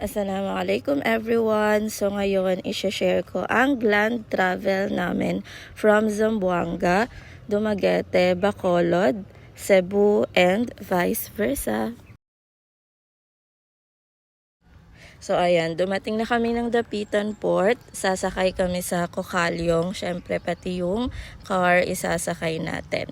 Assalamualaikum everyone! So ngayon, i-share ko ang land travel namin from Zamboanga, Dumaguete, Bacolod, Cebu, and vice versa. So ayan, dumating na kami ng Dapitan Port. Sasakay kami sa Cocalyong. Syempre pati yung car isasakay natin.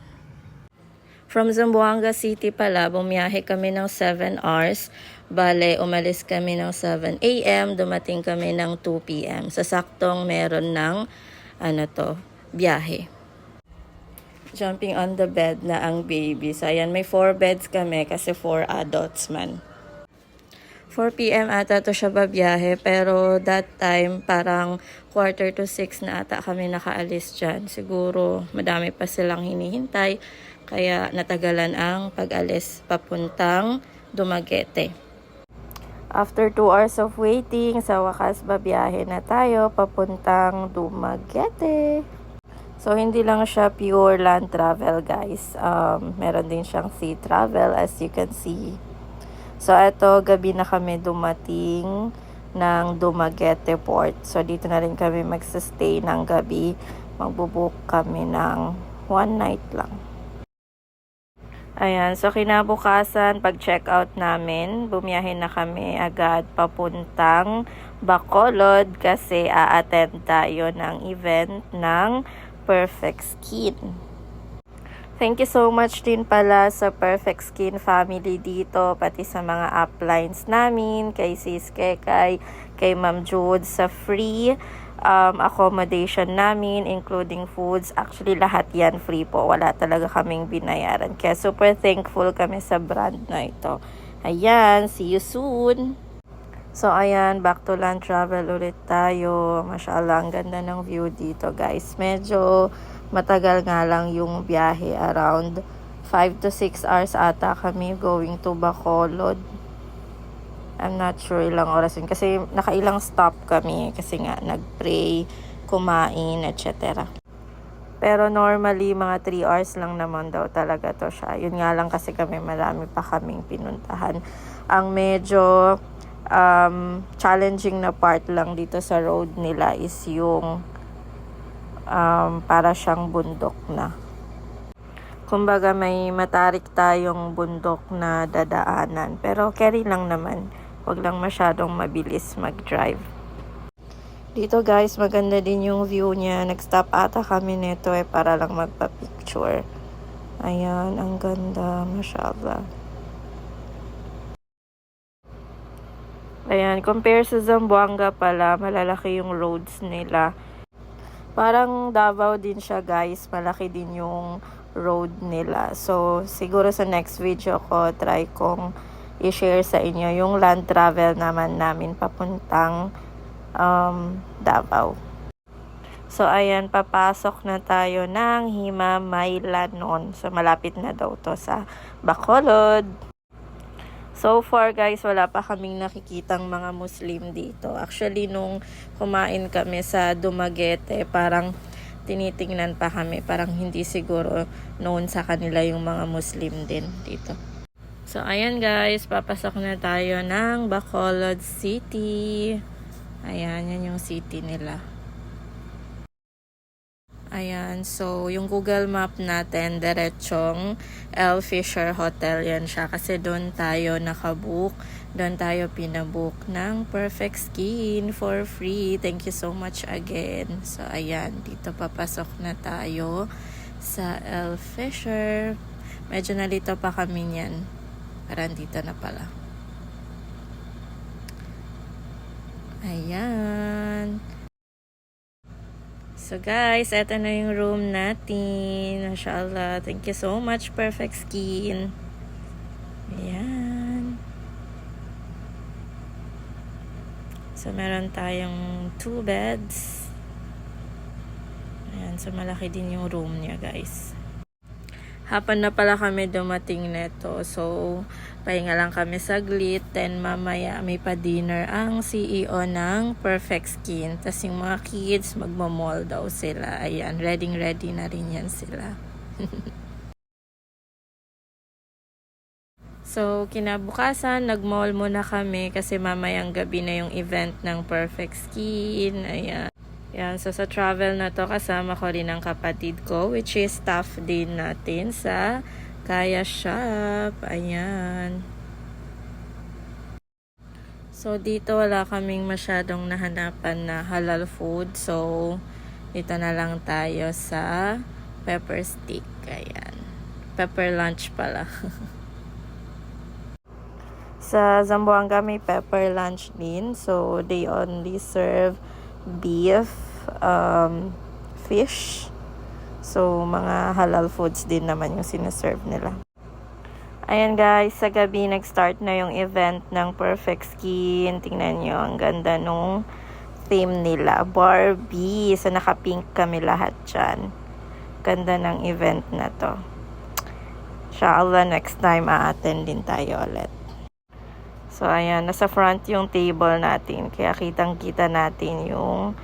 From Zamboanga City pala, bumiyahe kami ng 7 hours. Bale, umalis kami ng 7 a.m. Dumating kami ng 2 p.m. Sa saktong meron ng biyahe. Jumping on the bed na ang baby. So ayan, may 4 beds kami kasi 4 adults man. 4 p.m. ata to siya babiyahe, pero that time parang 5:45 na ata kami nakaalis dyan. Siguro madami pa silang hinihintay, kaya natagalan ang pag-alis papuntang Dumaguete. After 2 hours of waiting, sa wakas babiyahe na tayo papuntang Dumaguete. So hindi lang siya pure land travel, guys. Meron din siyang sea travel, as you can see. So, eto, gabi na kami dumating ng Dumaguete Port. So, dito na rin kami magsastay ng gabi. Magbubook kami ng 1 night lang. Ayan, so kinabukasan, pag-check out namin, bumiyahe na kami agad papuntang Bacolod kasi a-attend tayo ng event ng Perfect Skin. Thank you so much din pala sa Perfect Skin family dito, pati sa mga uplines namin, kay Sis Kekay, kay Ma'am Jude sa free accommodation namin, including foods. Actually, lahat yan free po. Wala talaga kaming binayaran. Kaya super thankful kami sa brand na ito. Ayan, see you soon! So, ayan, back to land travel ulit tayo. Mashallah, ang ganda ng view dito, guys. Medyo matagal nga lang yung biyahe, around 5 to 6 hours ata kami going to Bacolod. I'm not sure ilang oras yun kasi nakailang stop kami kasi nga nag-pray, kumain, etc. Pero normally mga 3 hours lang naman daw talaga to siya. Yun nga lang kasi kami marami pa kaming pinuntahan. Ang medyo challenging na part lang dito sa road nila is yung para siyang bundok na. Kumbaga may matarik tayong bundok na dadaanan. Pero carry lang naman. Huwag lang masyadong mabilis mag-drive. Dito guys, maganda din yung view niya. Nag-stop ata kami nito para lang magpa-picture. Ayan, ang ganda. Mashallah. Ayan, compare sa Zamboanga pala, malalaki yung roads nila. Parang Davao din siya, guys. Malaki din yung road nila. So, siguro sa next video ko, try kong i-share sa inyo yung land travel naman namin papuntang Davao. So, ayan, papasok na tayo ng Himamaylanon. So, malapit na daw to sa Bacolod. So far guys, wala pa kaming nakikitang mga Muslim dito. Actually, nung kumain kami sa Dumaguete, parang tinitingnan pa kami. Parang hindi siguro known sa kanila yung mga Muslim din dito. So ayan guys, papasok na tayo ng Bacolod City. Ayan, yan yung city nila. Ayan, so yung Google Map natin, diretsong El Fisher Hotel yan siya. Kasi doon tayo nakabook, doon tayo pinabook ng Perfect Skin for free. Thank you so much again. So ayan, dito papasok na tayo sa El Fisher. Medyo nalito pa kami niyan. Parang dito na pala. Ayan. So guys, eto na yung room natin. Mashallah. Thank you so much, Perfect Skin. Ayan. So meron tayong 2 beds. Ayan. So malaki din yung room niya, guys. Hapon na pala kami dumating neto. So, pahinga lang kami saglit. Then, mamaya may pa-dinner ang CEO ng Perfect Skin. Tapos yung mga kids, magmamall daw sila. Ayan, ready na rin yan sila. So, kinabukasan, nag-mall muna kami kasi mamayang gabi na yung event ng Perfect Skin. Ayan. Ayan. So, sa travel na to, kasama ko rin ang kapatid ko, which is staff din natin sa Kaya Shop. Ayan. So, dito wala kaming masyadong nahanapan na halal food. So, dito na lang tayo sa pepper stick. Ayan. Pepper lunch pala. Sa Zamboanga may pepper lunch din. So, they only serve beef, fish. So, mga halal foods din naman yung sinaserve nila. Ayan guys, sa gabi nag-start na yung event ng Perfect Skin. Tingnan nyo, ang ganda nung theme nila. Barbie. So, naka-pink kami lahat dyan. Ganda ng event na to. Inshallah, next time a-attend din tayo ulit. So, ayan. Nasa front yung table natin. Kaya kitang-kita natin yung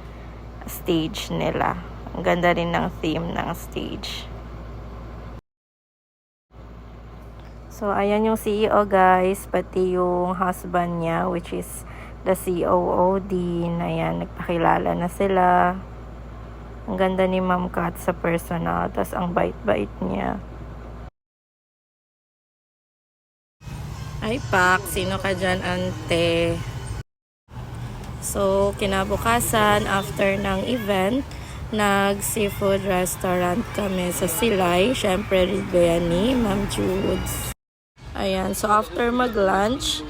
stage nila. Ang ganda rin ng theme ng stage. So, ayan yung CEO guys. Pati yung husband niya, which is the COO din. Ayan, nagpakilala na sila. Ang ganda ni Ma'am Kat sa personal. Tapos, ang bait-bait niya. Ay, Pak, sino ka dyan, ante? So, kinabukasan, after ng event, nag-seafood restaurant kami sa Silay. Siyempre, Ribeani, Ma'am Judes. Ayan, so after mag-lunch,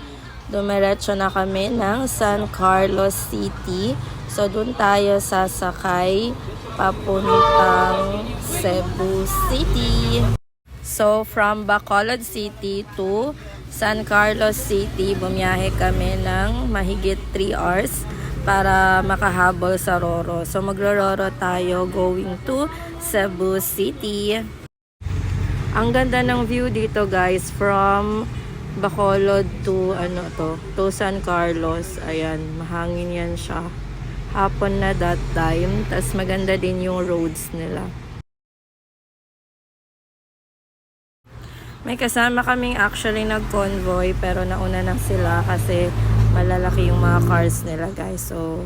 dumiretso na kami ng San Carlos City. So, dun tayo sasakay papuntang Cebu City. So, from Bacolod City to San Carlos City, bumiyahe kami ng mahigit 3 hours para makahabol sa Roro. So, magro-Roro tayo going to Cebu City. Ang ganda ng view dito guys, from Bacolod to to San Carlos. Ayan, mahangin yan siya. Hapon na that time. Tas maganda din yung roads nila. May kasama kaming actually nag-convoy pero nauna na sila kasi malalaki yung mga cars nila guys. So,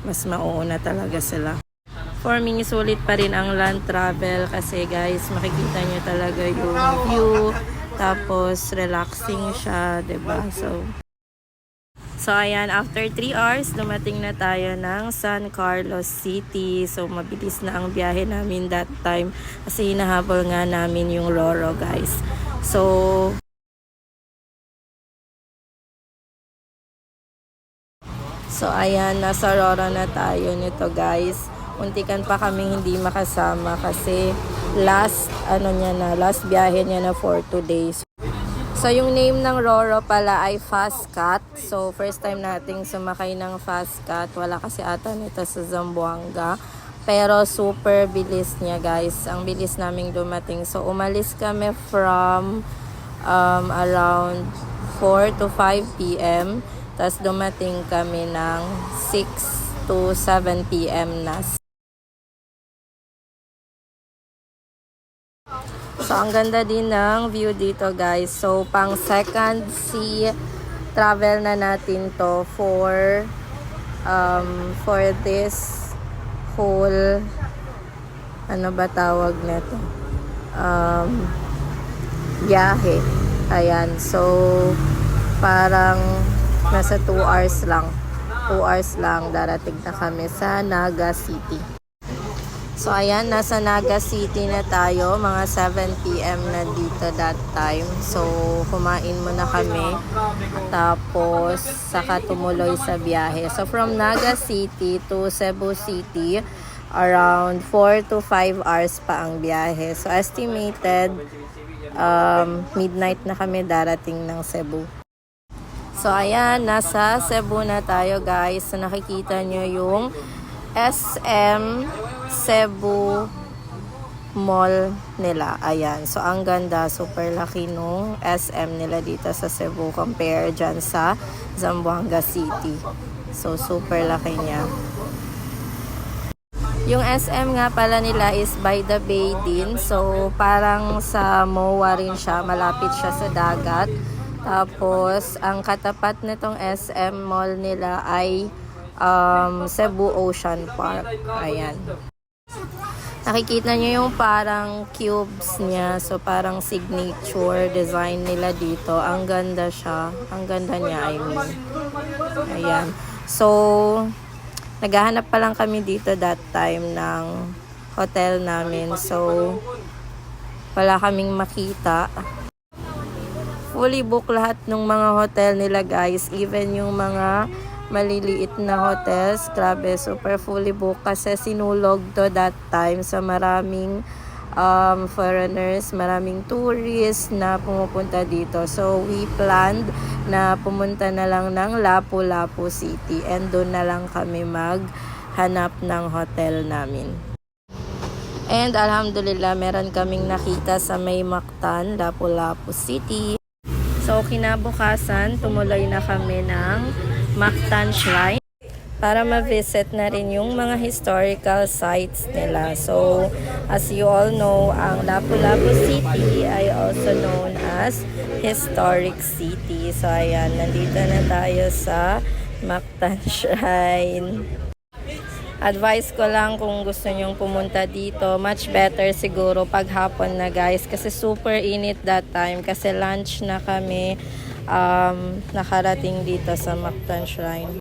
mas mauuna talaga sila. For me, sulit pa rin ang land travel kasi guys, makikita nyo talaga yung view. Tapos, relaxing siya, diba? So, ayan, after 3 hours, dumating na tayo ng San Carlos City. So, mabilis na ang biyahe namin that time kasi hinahabol nga namin yung Roro, guys. So, ayan, nasa Roro na tayo nito, guys. Untikan pa kaming hindi makasama kasi last biyahe niya na for 2 days. So, yung name ng Roro pala ay Fast Cat. So, first time nating sumakay ng Fast Cat. Wala kasi ata nito sa Zamboanga. Pero, super bilis niya, guys. Ang bilis naming dumating. So, umalis kami from around 4 to 5 p.m. Tapos, dumating kami ng 6 to 7 p.m. na. So, ang ganda din ng view dito, guys. So, pang second sea travel na natin to for this whole, ano ba tawag nito? Biyahe. Ayan. So, parang nasa 2 hours lang. 2 hours lang darating na kami sa Naga City. So, ayan, nasa Naga City na tayo. Mga 7 p.m. na dito that time. So, kumain muna kami. Tapos, saka tumuloy sa biyahe. So, from Naga City to Cebu City, around 4 to 5 hours pa ang biyahe. So, estimated, midnight na kami darating ng Cebu. So, ayan, nasa Cebu na tayo, guys. So, nakikita nyo yung SM Cebu Mall nila. Ayan. So, ang ganda. Super laki nung SM nila dito sa Cebu compare dyan sa Zamboanga City. So, super laki niya. Yung SM nga pala nila is by the bay din. So, parang sa MOA rin siya. Malapit siya sa dagat. Tapos, ang katapat nitong SM mall nila ay Cebu Ocean Park. Ayan. Nakikita nyo yung parang cubes niya. So, parang signature design nila dito. Ang ganda siya. Ang ganda niya, I mean. Ayan. So, naghahanap pa lang kami dito that time ng hotel namin. So, wala kaming makita. Fully book lahat ng mga hotel nila, guys. Even yung mga maliliit na hotels, grabe, super fully booked kasi sinulog to that time sa maraming foreigners, maraming tourists na pumupunta dito. So, we planned na pumunta na lang ng Lapu-Lapu City and doon na lang kami maghanap ng hotel namin. And alhamdulillah, meron kaming nakita sa may Mactan, Lapu-Lapu City. So, kinabukasan, tumuloy na kami ng Mactan Shrine para ma-visit na rin yung mga historical sites nila. So, as you all know, ang Lapu-Lapu City ay also known as Historic City. So, ayan, nandito na tayo sa Mactan Shrine. Advice ko lang kung gusto nyong pumunta dito, much better siguro pag hapon na, guys, kasi super init that time kasi lunch na kami nakarating dito sa Mactan Shrine.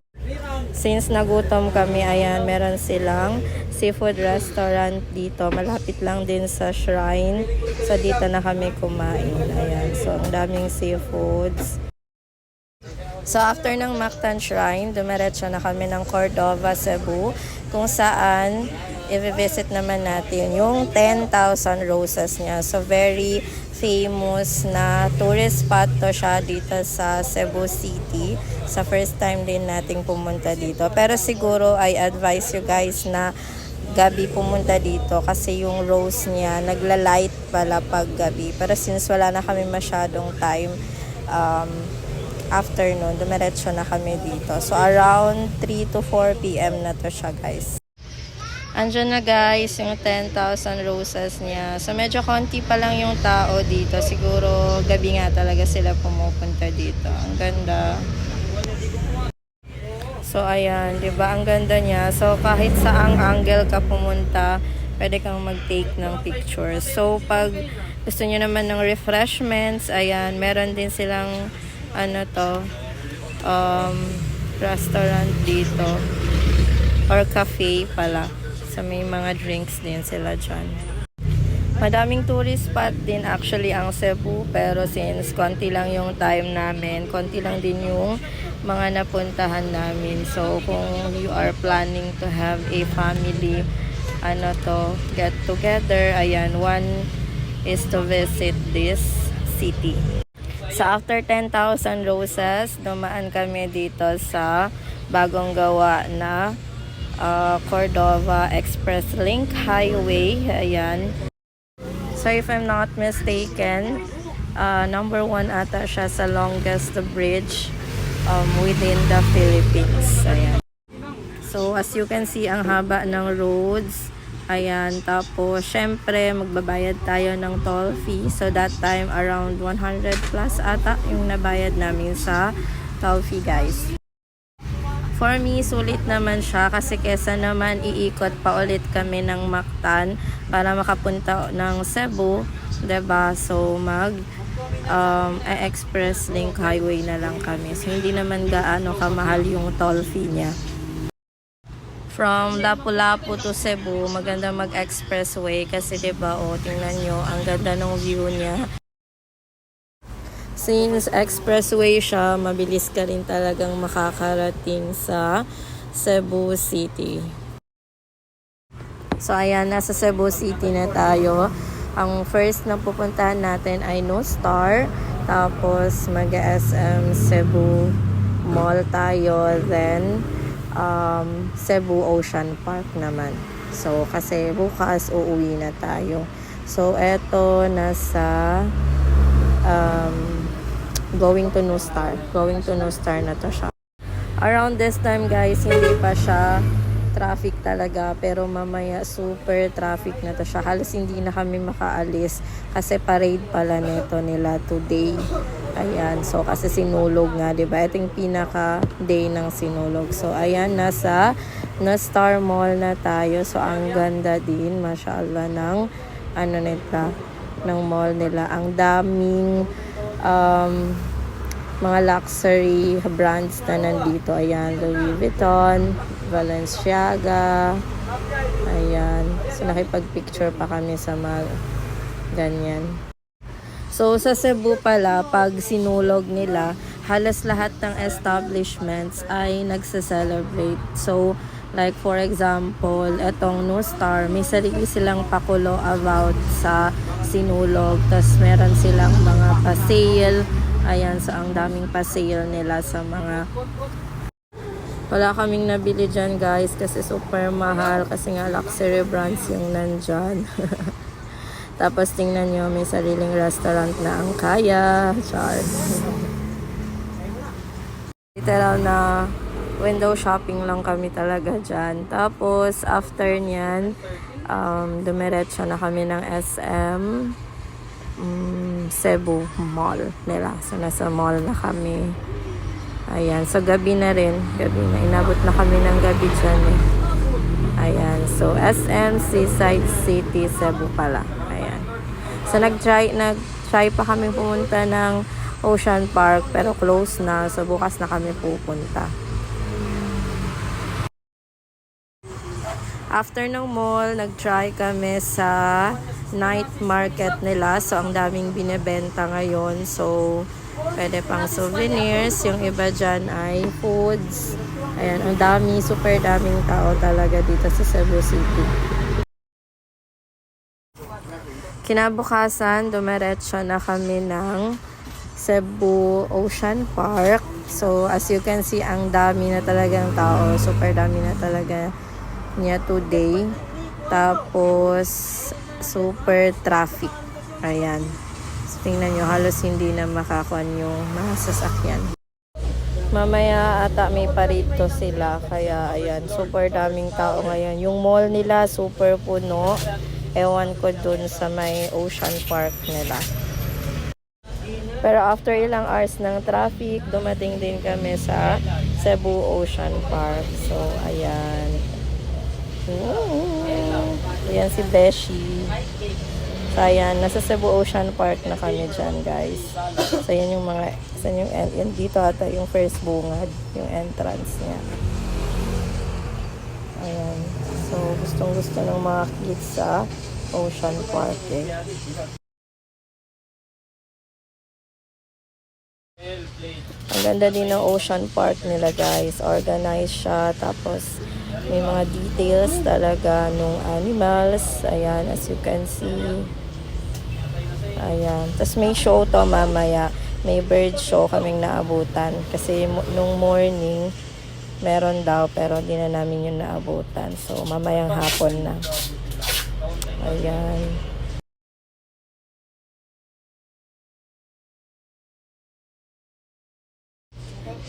Since nagutom kami, ayan, meron silang seafood restaurant dito. Malapit lang din sa shrine. So, dito na kami kumain. Ayan, so ang daming seafoods. So, after ng Mactan Shrine, dumiretso na kami ng Cordova, Cebu, kung saan i-visit naman natin yung 10,000 roses niya. So, very famous na tourist spot to siya dito sa Cebu City. Sa first time din nating pumunta dito. Pero siguro I advise you guys na gabi pumunta dito kasi yung rose niya nagla-light pala pag gabi. Pero since wala na kami masyadong time, afternoon, dumiretso na kami dito. So, around 3 to 4 p.m. na to siya, guys. Andyan na, guys, yung 10,000 roses niya. So, medyo konti pa lang yung tao dito. Siguro, gabi nga talaga sila pumupunta dito. Ang ganda. So, ayan, diba? Ang ganda niya. So, kahit saang angle ka pumunta, pwede kang mag-take ng picture. So, pag gusto nyo naman ng refreshments, ayan, meron din silang restaurant dito or cafe pala. So, may mga drinks din sila dyan. Madaming tourist spot din actually ang Cebu, pero since konti lang yung time namin, konti lang din yung mga napuntahan namin. So, kung you are planning to have a family get together, ayan, one is to visit this city. So, after 10,000 roses, dumaan kami dito sa bagong gawa na Cordova Express Link Highway. Ayan. So, if I'm not mistaken, number 1 ata siya sa longest bridge within the Philippines. Ayan. So, as you can see, ang haba ng roads. Ayan, tapos syempre magbabayad tayo ng toll fee. So that time around 100 plus ata yung nabayad namin sa toll fee, guys. For me, sulit naman siya kasi kesa naman iikot pa ulit kami ng Mactan para makapunta ng Cebu, 'di ba? So express link highway na lang kami. So hindi naman gaano kamahal yung toll fee niya. From Lapu-Lapu to Cebu, maganda mag-expressway kasi 'di ba, tingnan nyo, ang ganda ng view niya. Since expressway siya, mabilis ka rin talagang makakarating sa Cebu City. So ayan, nasa Cebu City na tayo. Ang first na pupuntahan natin ay Nostar, tapos mag-SM Cebu Mall tayo, then Cebu Ocean Park naman. So, kasi bukas uuwi na tayo. So, eto nasa going to Nostar. Going to Nostar na to siya. Around this time, guys, hindi pa siya traffic talaga, pero mamaya super traffic na to siya. Halos hindi na kami makaalis kasi parade pala nito nila today. Ayan, so kasi sinulog nga, 'di ba? Ito yung pinaka day ng sinulog. So ayan, nasa Star Mall na tayo. So ang ganda din, mashallah, ng ano nito, ng mall nila. Ang daming mga luxury brands na nandito. Ayan, Louis Vuitton, Balenciaga. Ayan. So, nakipag-picture pa kami sa mga ganyan. So, sa Cebu pala, pag sinulog nila, halos lahat ng establishments ay nagsa-celebrate. So, like for example, etong No Star, may sarili silang pakulo about sa sinulog. Tapos meron silang mga pa-sale. Ayan, so ang daming pa-sale nila sa mga... Wala kaming nabili dyan, guys, kasi super mahal. Kasi nga luxury brands yung nandyan. Tapos tingnan nyo, may sariling restaurant na ang kaya. Char. Literal na window shopping lang kami talaga dyan. Tapos, after nyan, dumiretso na kami ng SM Cebu Mall nila. So, nasa mall na kami. Ayan. So, gabi na rin. Gabi na. Inabot na kami ng gabi dyan eh. Ayan. So, SM Seaside City Cebu pala. Ayan. So, nag-try pa kami pumunta ng Ocean Park pero close na. So, bukas na kami pupunta. After ng mall, nag-try kami sa night market nila. So, ang daming binebenta ngayon. So, pwede pang souvenirs. Yung iba dyan ay foods. Ayan, ang dami, super daming tao talaga dito sa Cebu City. Kinabukasan, dumiretso na kami ng Cebu Ocean Park. So, as you can see, ang dami na talagang tao. Super dami na talaga niya today. Tapos, super traffic. Ayan. So, tingnan nyo, halos hindi na makakuan yung mga sasakyan. Mamaya ata may parito sila. Kaya, ayan, super daming tao ngayon. Yung mall nila, super puno. Ewan ko dun sa may Ocean Park nila. Pero after ilang hours ng traffic, dumating din kami sa Cebu Ocean Park. So, ayan. Ayan si Beshi. So, ayan. Nasa Cebu Ocean Park na kami dyan, guys. So, yan yung mga... Yan dito ata yung first bungad. Yung entrance niya. Ayan. So, gustong-gusto ng mga kids sa Ocean Park eh. Ang ganda din ng Ocean Park nila, guys. Organized siya. Tapos, may mga details talaga nung animals. Ayan, as you can see. Ayan. Tapos, may show to mamaya. May bird show kaming naabutan. Kasi nung morning, meron daw. Pero di na namin yung naabutan. So, mamayang hapon na. Ayan.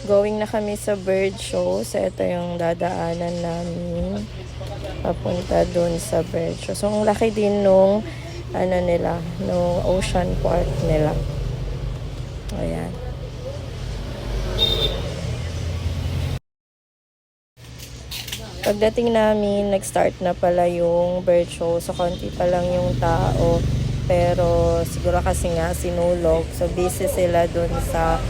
Going na kami sa bird show. So, ito yung dadaanan namin. Papunta dun sa bird show. So, ang laki din nung, nung Ocean Park nila. Ayan. Pagdating namin, nag-start na pala yung bird show. So, konti pa lang yung tao. Pero, siguro kasi nga, sinulog. So, busy sila dun sa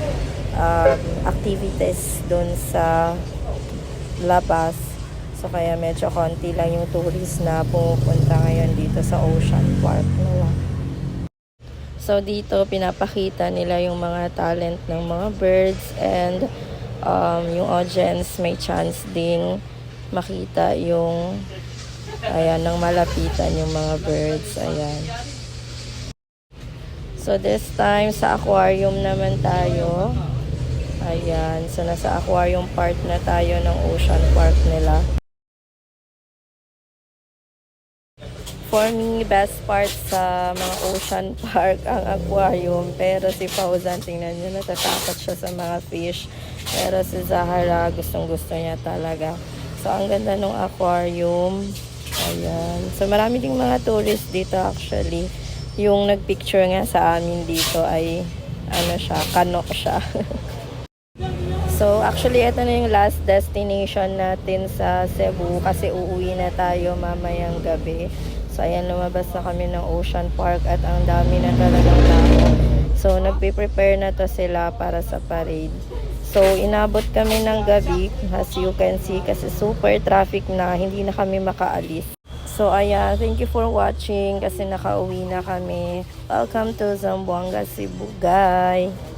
activities dun sa labas. So, kaya medyo konti lang yung tourist na pumupunta ngayon dito sa Ocean Park nila. So, dito, pinapakita nila yung mga talent ng mga birds and yung audience may chance ding makita yung ayan, nang malapitan yung mga birds. Ayan. So, this time, sa aquarium naman tayo. Ayan. So, nasa aquarium part na tayo ng Ocean Park nila. For me, best part sa mga ocean park ang aquarium. Pero si Fauzan, tingnan nyo, natatakot siya sa mga fish. Pero si Zahara, gustong-gusto niya talaga. So, ang ganda ng aquarium. Ayan. So, marami ding mga tourists dito actually. Yung nagpicture nga sa amin dito ay, ano siya, kano siya. So, actually, ito na yung last destination natin sa Cebu kasi uuwi na tayo mamayang gabi. So, ayan, lumabas na kami ng Ocean Park at ang dami na talagang tao. So, nagpe-prepare na to sila para sa parade. So, inabot kami ng gabi, as you can see, kasi super traffic na, hindi na kami makaalis. So, ayan, thank you for watching kasi nakauwi na kami. Welcome to Zamboanga, Cebu, guys!